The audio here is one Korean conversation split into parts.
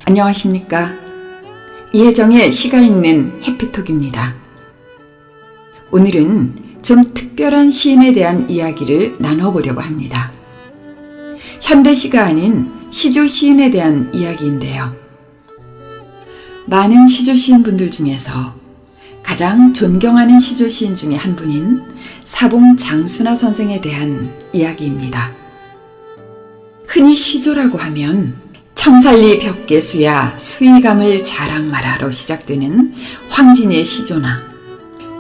안녕하십니까? 이혜정의 시가 있는 해피톡입니다. 오늘은 좀 특별한 시인에 대한 이야기를 나눠보려고 합니다. 현대시가 아닌 시조 시인에 대한 이야기인데요. 많은 시조 시인분들 중에서 가장 존경하는 시조 시인 중에 한 분인 사봉 장순하 선생에 대한 이야기입니다. 흔히 시조라고 하면 청살리 벽계수야 수위감을 자랑마라로 시작되는 황진의 시조나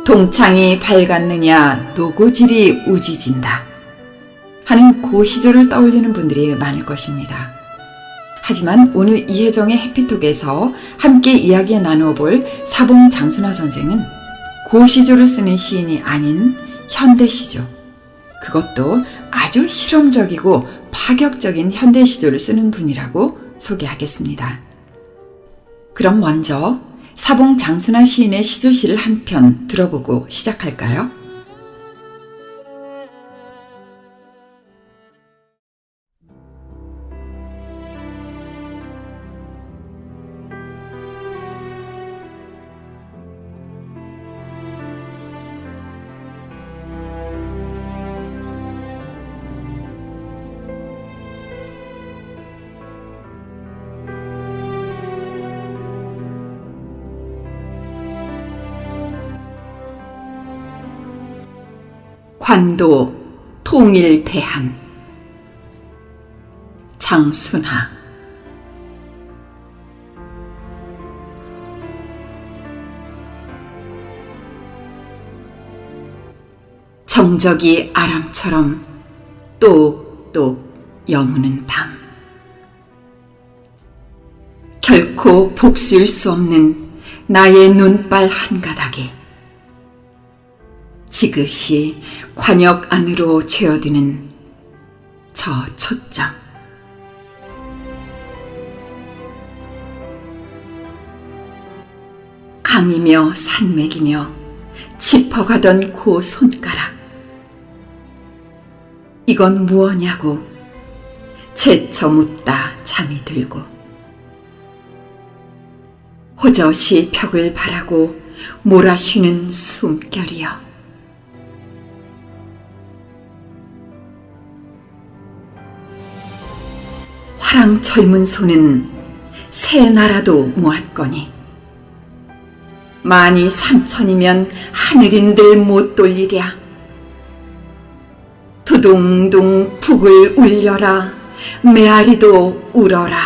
동창이 밝았느냐 노고질이 우지진다 하는 고 시조를 떠올리는 분들이 많을 것입니다. 하지만 오늘 이혜정의 해피톡에서 함께 이야기 나눠볼 사봉 장순하 선생은 고 시조를 쓰는 시인이 아닌 현대 시조, 그것도 아주 실험적이고 파격적인 현대 시조를 쓰는 분이라고 소개하겠습니다. 그럼 먼저 사봉 장순하 시인의 시조시를 한 편 들어보고 시작할까요? 관도 통일대한 장순하. 정적이 아람처럼 똑똑 여무는 밤, 결코 복수일 수 없는 나의 눈발 한 가닥에 지그시 관역 안으로 죄어드는 저 초점. 강이며 산맥이며 짚어가던 그 손가락. 이건 무엇냐고 제쳐 묻다 잠이 들고 호젓이 벽을 바라고 몰아쉬는 숨결이여. 화랑 젊은 손은 새 나라도 모았거니 만이 삼천이면 하늘인들 못 돌리랴. 두둥둥 북을 울려라 메아리도 울어라.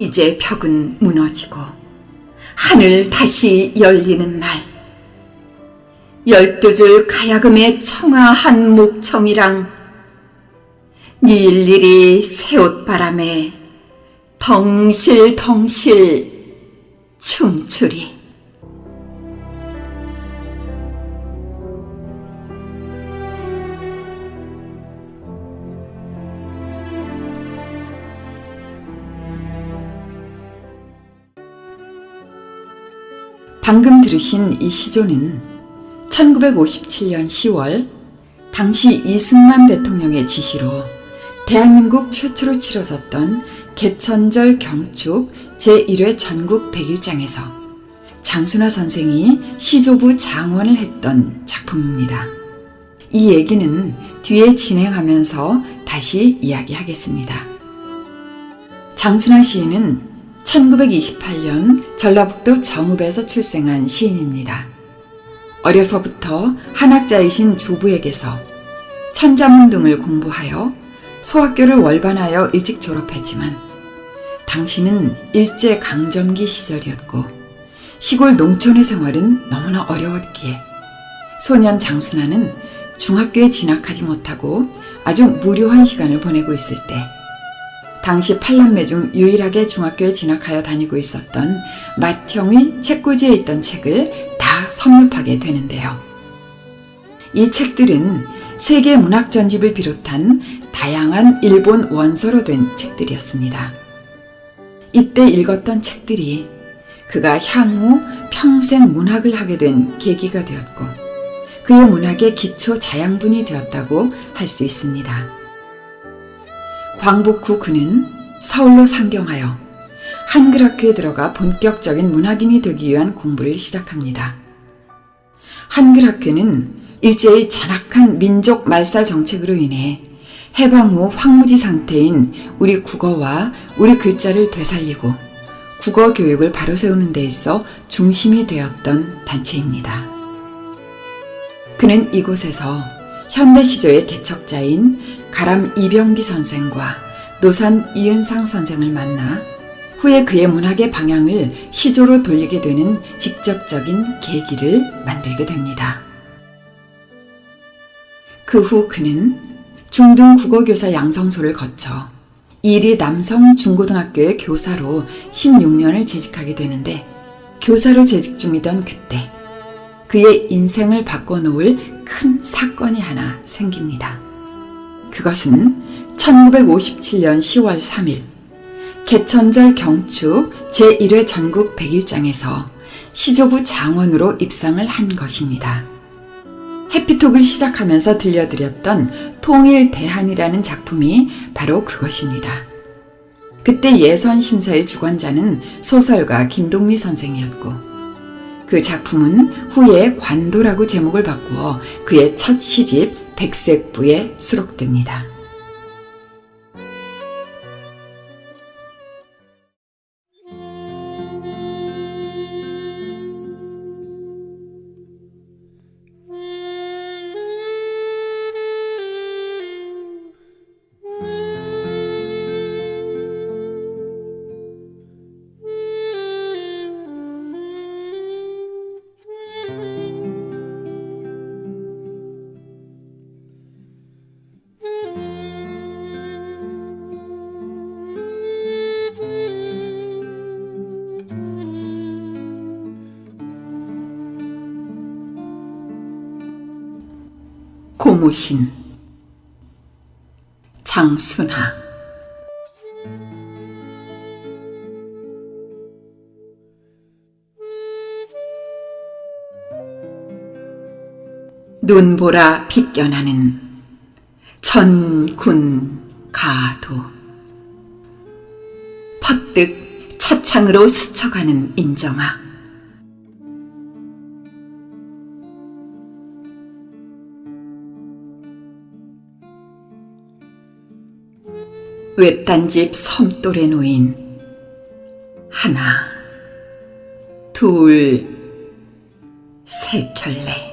이제 벽은 무너지고 하늘 다시 열리는 날, 12줄 가야금의 청아한 목청이랑 네 일일이 새옷바람에 덩실덩실 춤추리. 방금 들으신 이 시조는 1957년 10월 당시 이승만 대통령의 지시로 대한민국 최초로 치러졌던 개천절 경축 제1회 전국 100일장에서 장순하 선생이 시조부 장원을 했던 작품입니다. 이 얘기는 뒤에 진행하면서 다시 이야기하겠습니다. 장순하 시인은 1928년 전라북도 정읍에서 출생한 시인입니다. 어려서부터 한학자이신 조부에게서 천자문 등을 공부하여 소학교를 월반하여 일찍 졸업했지만 당시는 일제강점기 시절이었고 시골 농촌의 생활은 너무나 어려웠기에 소년 장순하는 중학교에 진학하지 못하고 아주 무료한 시간을 보내고 있을 때 당시 8남매 중 유일하게 중학교에 진학하여 다니고 있었던 맏형의 책꽂이에 있던 책을 다 섭렵하게 되는데요. 이 책들은 세계 문학 전집을 비롯한 다양한 일본 원서로 된 책들이었습니다. 이때 읽었던 책들이 그가 향후 평생 문학을 하게 된 계기가 되었고 그의 문학의 기초 자양분이 되었다고 할 수 있습니다. 광복 후 그는 서울로 상경하여 한글학교에 들어가 본격적인 문학인이 되기 위한 공부를 시작합니다. 한글학교는 일제의 잔악한 민족 말살 정책으로 인해 해방 후 황무지 상태인 우리 국어와 우리 글자를 되살리고 국어 교육을 바로 세우는 데 있어 중심이 되었던 단체입니다. 그는 이곳에서 현대 시조의 개척자인 가람 이병기 선생과 노산 이은상 선생을 만나 후에 그의 문학의 방향을 시조로 돌리게 되는 직접적인 계기를 만들게 됩니다. 그 후 그는 중등 국어교사 양성소를 거쳐 이리 남성 중고등학교의 교사로 16년을 재직하게 되는데 교사로 재직 중이던 그때 그의 인생을 바꿔놓을 큰 사건이 하나 생깁니다. 그것은 1957년 10월 3일 개천절 경축 제1회 전국 100일장에서 시조부 장원으로 입상을 한 것입니다. 해피톡을 시작하면서 들려드렸던 통일대한이라는 작품이 바로 그것입니다. 그때 예선심사의 주관자는 소설가 김동미 선생이었고 그 작품은 후에 관도라고 제목을 바꾸어 그의 첫 시집 백색부에 수록됩니다. 고무신 장순하 눈보라 빗겨나는 천군 가도 퍼뜩 차창으로 스쳐가는 인정아 외딴 집 섬돌에 놓인 하나, 둘, 세 켤레.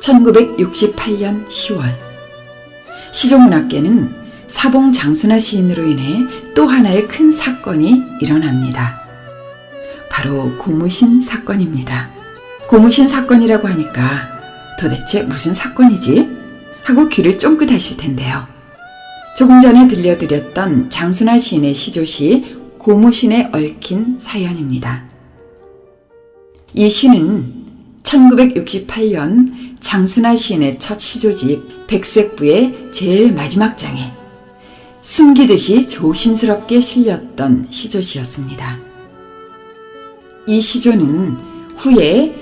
(1968년 10월) 시조문학계는 사봉 장순하 시인으로 인해 또 하나의 큰 사건이 일어납니다. 바로 고무신 사건입니다. 고무신 사건이라고 하니까 도대체 무슨 사건이지? 하고 귀를 쫑긋하실 텐데요. 조금 전에 들려드렸던 장순하 시인의 시조시 고무신에 얽힌 사연입니다. 이 시는 1968년 장순하 시인의 첫 시조집 백색부의 제일 마지막 장에 숨기듯이 조심스럽게 실렸던 시조시였습니다. 이 시조는 후에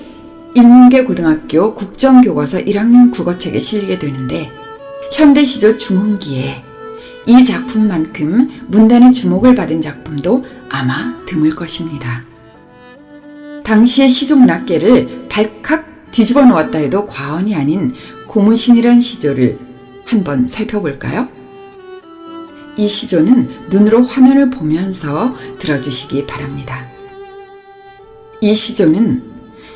인문계고등학교 국정교과서 1학년 국어책에 실리게 되는데 현대시조 중흥기에 이 작품만큼 문단의 주목을 받은 작품도 아마 드물 것입니다. 당시의 시조문학계를 발칵 뒤집어 놓았다 해도 과언이 아닌 고무신이란 시조를 한번 살펴볼까요? 이 시조는 눈으로 화면을 보면서 들어주시기 바랍니다. 이 시조는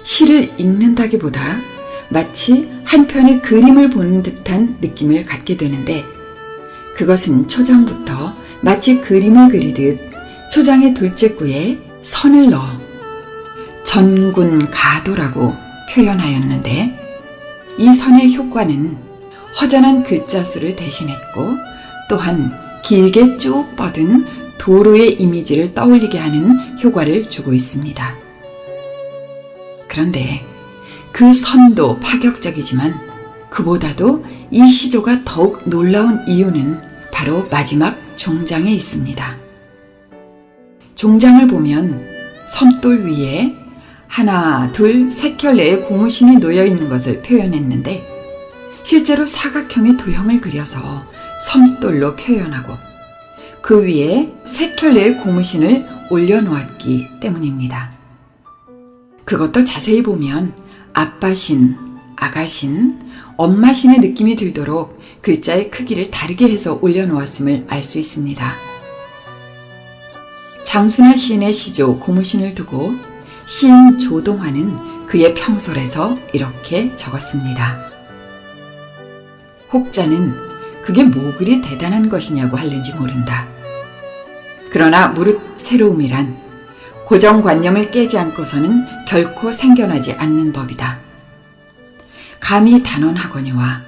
시를 읽는다기보다 마치 한 편의 그림을 보는 듯한 느낌을 갖게 되는데 그것은 초장부터 마치 그림을 그리듯 초장의 둘째 구에 선을 넣어 전군 가도라고 표현하였는데 이 선의 효과는 허전한 글자 수를 대신했고 또한 길게 쭉 뻗은 도로의 이미지를 떠올리게 하는 효과를 주고 있습니다. 그런데 그 선도 파격적이지만 그보다도 이 시조가 더욱 놀라운 이유는 바로 마지막 종장에 있습니다. 종장을 보면 섬돌 위에 하나, 둘, 세 켤레의 고무신이 놓여 있는 것을 표현했는데 실제로 사각형의 도형을 그려서 섬돌로 표현하고 그 위에 세 켤레의 고무신을 올려놓았기 때문입니다. 그것도 자세히 보면 아빠신, 아가신, 엄마신의 느낌이 들도록 글자의 크기를 다르게 해서 올려놓았음을 알 수 있습니다. 장순하 시인의 시조 고무신을 두고 시인 조동환은 그의 평설에서 이렇게 적었습니다. 혹자는 그게 뭐 그리 대단한 것이냐고 할는지 모른다. 그러나 무릇 새로움이란 고정관념을 깨지 않고서는 결코 생겨나지 않는 법이다. 감히 단언하거니와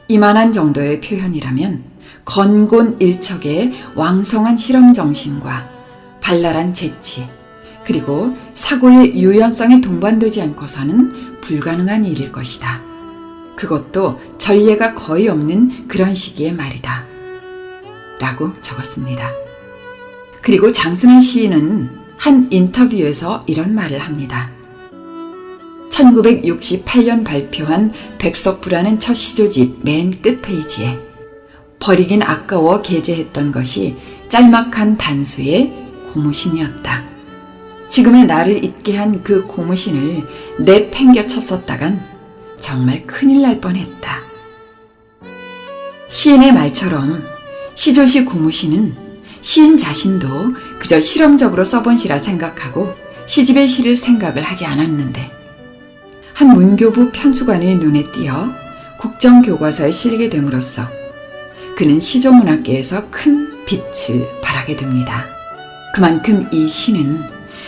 이만한 정도의 표현이라면 건곤일척의 왕성한 실험정신과 발랄한 재치, 그리고 사고의 유연성에 동반되지 않고서는 불가능한 일일 것이다. 그것도 전례가 거의 없는 그런 시기의 말이다. 라고 적었습니다. 그리고 장순환 시인은 한 인터뷰에서 이런 말을 합니다. 1968년 발표한 백석부라는 첫 시조집 맨 끝 페이지에 버리긴 아까워 게재했던 것이 짤막한 단수의 고무신이었다. 지금의 나를 잊게 한 그 고무신을 내팽겨쳤었다간 정말 큰일 날 뻔했다. 시인의 말처럼 시조시 고무신은 시인 자신도 그저 실험적으로 써본 시라 생각하고 시집의 시를 생각을 하지 않았는데 한 문교부 편수관의 눈에 띄어 국정교과서에 실리게 됨으로써 그는 시조문학계에서 큰 빛을 발하게 됩니다. 그만큼 이 시는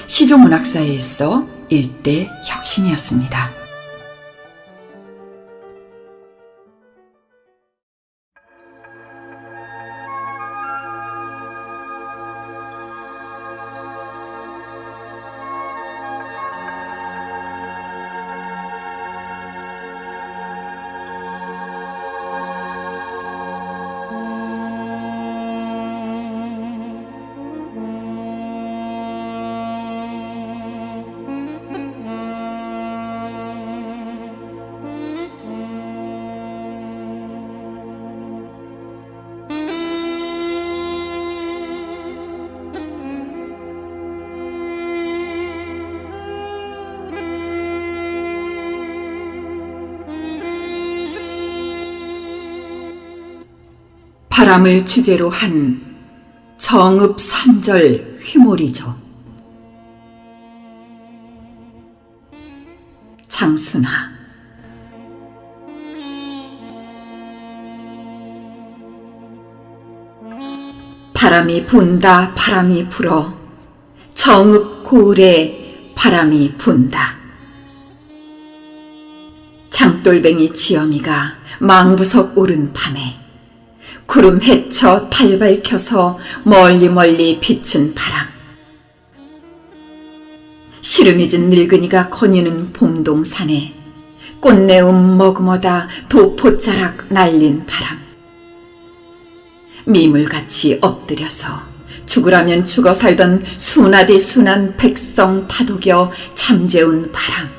시조문학사에 있어 일대 혁신이었습니다. 바람을 주제로 한 정읍 3절 휘몰이조. 장순하. 바람이 분다 바람이 불어 정읍 고을에 바람이 분다. 장돌뱅이 지엄이가 망부석 오른 밤에 구름 헤쳐 달 밝혀서 멀리 멀리 비춘 바람. 시름이진 늙은이가 거니는 봄동산에 꽃내음 머금어다 도포자락 날린 바람. 미물같이 엎드려서 죽으라면 죽어 살던 순하디 순한 백성 다독여 잠재운 바람.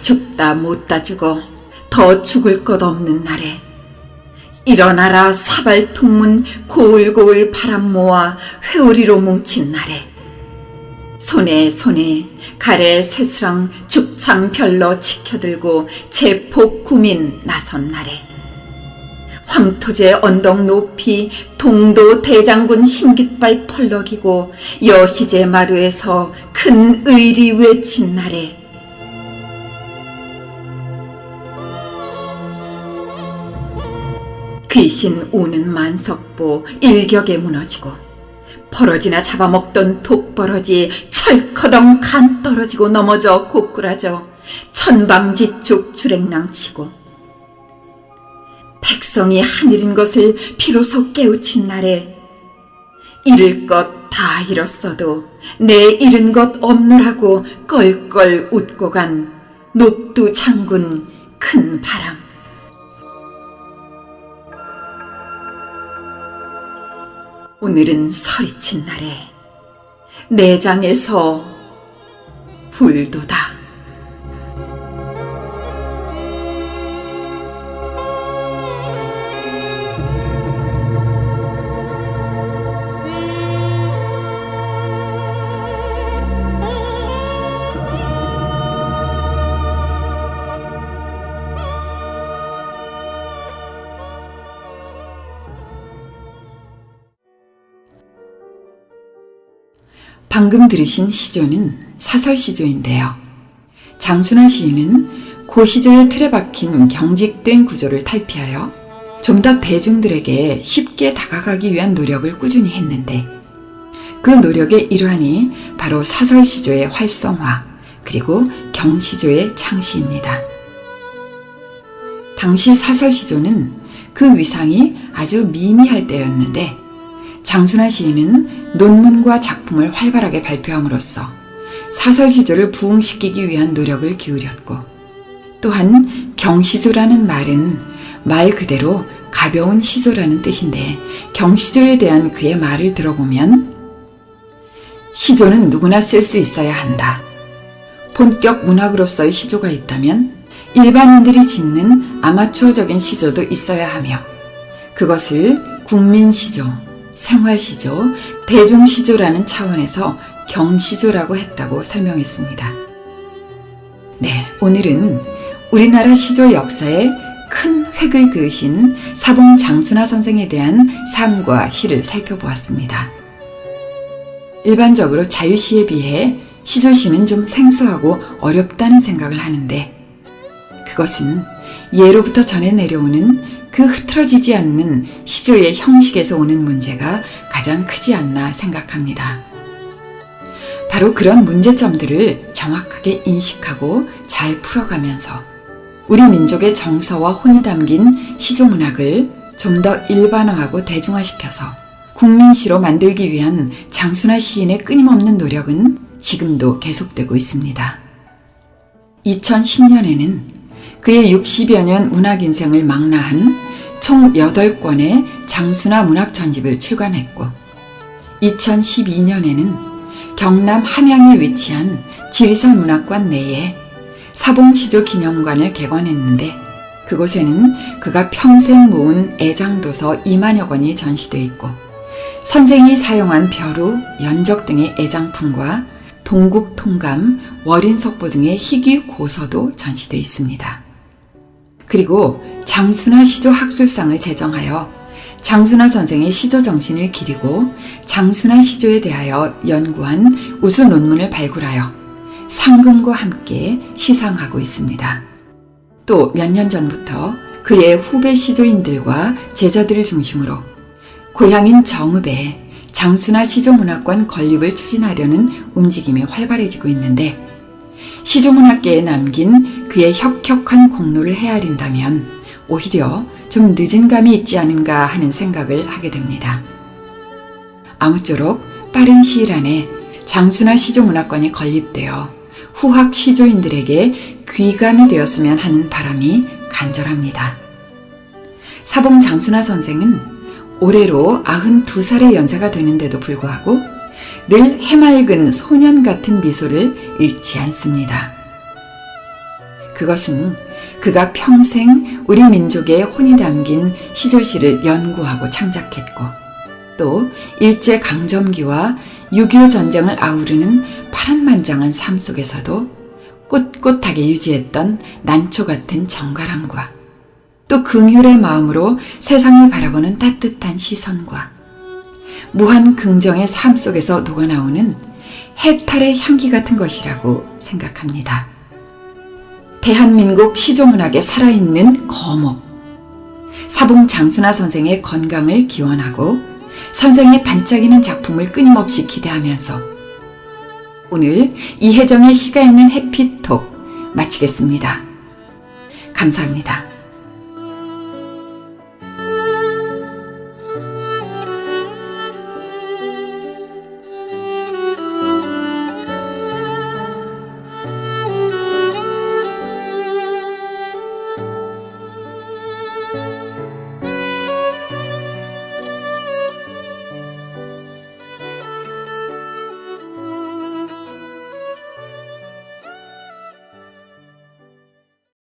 죽다 못다 죽어 더 죽을 것 없는 날에 일어나라 사발통문 고울고울 바람 모아 회오리로 뭉친 날에 손에 가래 쇠스랑 죽창 별로 치켜들고 제폭 구민 나선 날에 황토제 언덕 높이 동도 대장군 흰깃발 펄럭이고 여시제 마루에서 큰 의리 외친 날에 귀신 우는 만석보 일격에 무너지고 버러지나 잡아먹던 독버러지 철커덩 간 떨어지고 넘어져 고꾸라져 천방지축 주랭랑치고 백성이 하늘인 것을 비로소 깨우친 날에 잃을 것 다 잃었어도 내 잃은 것 없노라고 껄껄 웃고 간 녹두 장군 큰 바람. 오늘은 서리친 날에 내장에서 불도다. 방금 들으신 시조는 사설시조인데요. 장순화 시인은 고 시조의 틀에 박힌 경직된 구조를 탈피하여 좀 더 대중들에게 쉽게 다가가기 위한 노력을 꾸준히 했는데, 그 노력의 일환이 바로 사설시조의 활성화 그리고 경시조의 창시입니다. 당시 사설시조는 그 위상이 아주 미미할 때였는데, 장순화 시인은 논문과 작품을 활발하게 발표함으로써 사설시조를 부흥시키기 위한 노력을 기울였고, 또한 경시조라는 말은 말 그대로 가벼운 시조라는 뜻인데, 경시조에 대한 그의 말을 들어보면 시조는 누구나 쓸 수 있어야 한다. 본격 문학으로서의 시조가 있다면 일반인들이 짓는 아마추어적인 시조도 있어야 하며, 그것을 국민시조, 생활시조, 대중시조라는 차원에서 경시조라고 했다고 설명했습니다. 네, 오늘은 우리나라 시조 역사에 큰 획을 그으신 사봉 장순화 선생에 대한 삶과 시를 살펴보았습니다. 일반적으로 자유시에 비해 시조시는 좀 생소하고 어렵다는 생각을 하는데, 그것은 예로부터 전해 내려오는 그 흐트러지지 않는 시조의 형식에서 오는 문제가 가장 크지 않나 생각합니다. 바로 그런 문제점들을 정확하게 인식하고 잘 풀어가면서 우리 민족의 정서와 혼이 담긴 시조문학을 좀 더 일반화하고 대중화시켜서 국민시로 만들기 위한 장순화 시인의 끊임없는 노력은 지금도 계속되고 있습니다. 2010년에는 그의 60여 년 문학 인생을 망라한 총 8권의 장순화 문학 전집을 출간했고, 2012년에는 경남 함양에 위치한 지리산 문학관 내에 사봉시조 기념관을 개관했는데, 그곳에는 그가 평생 모은 애장도서 2만여 권이 전시되어 있고, 선생이 사용한 벼루, 연적 등의 애장품과 동국통감, 월인석보 등의 희귀 고서도 전시되어 있습니다. 그리고 장순화 시조 학술상을 제정하여 장순화 선생의 시조 정신을 기리고 장순화 시조에 대하여 연구한 우수 논문을 발굴하여 상금과 함께 시상하고 있습니다. 또 몇 년 전부터 그의 후배 시조인들과 제자들을 중심으로 고향인 정읍에 장순화 시조문학관 건립을 추진하려는 움직임이 활발해지고 있는데, 시조문학계에 남긴 그의 혁혁한 공로를 헤아린다면 오히려 좀 늦은 감이 있지 않은가 하는 생각을 하게 됩니다. 아무쪼록 빠른 시일 안에 장순화 시조문학관이 건립되어 후학 시조인들에게 귀감이 되었으면 하는 바람이 간절합니다. 사봉 장순화 선생은 올해로 92살의 연세가 되는데도 불구하고 늘 해맑은 소년 같은 미소를 잃지 않습니다. 그것은 그가 평생 우리 민족의 혼이 담긴 시조시를 연구하고 창작했고, 또 일제강점기와 6.25 전쟁을 아우르는 파란만장한 삶 속에서도 꿋꿋하게 유지했던 난초 같은 정갈함과, 또 긍휼의 마음으로 세상을 바라보는 따뜻한 시선과 무한 긍정의 삶 속에서 녹아나오는 해탈의 향기 같은 것이라고 생각합니다. 대한민국 시조문학에 살아있는 거목, 사봉 장순화 선생의 건강을 기원하고 선생의 반짝이는 작품을 끊임없이 기대하면서 오늘 이혜정의 시가 있는 해피톡 마치겠습니다. 감사합니다.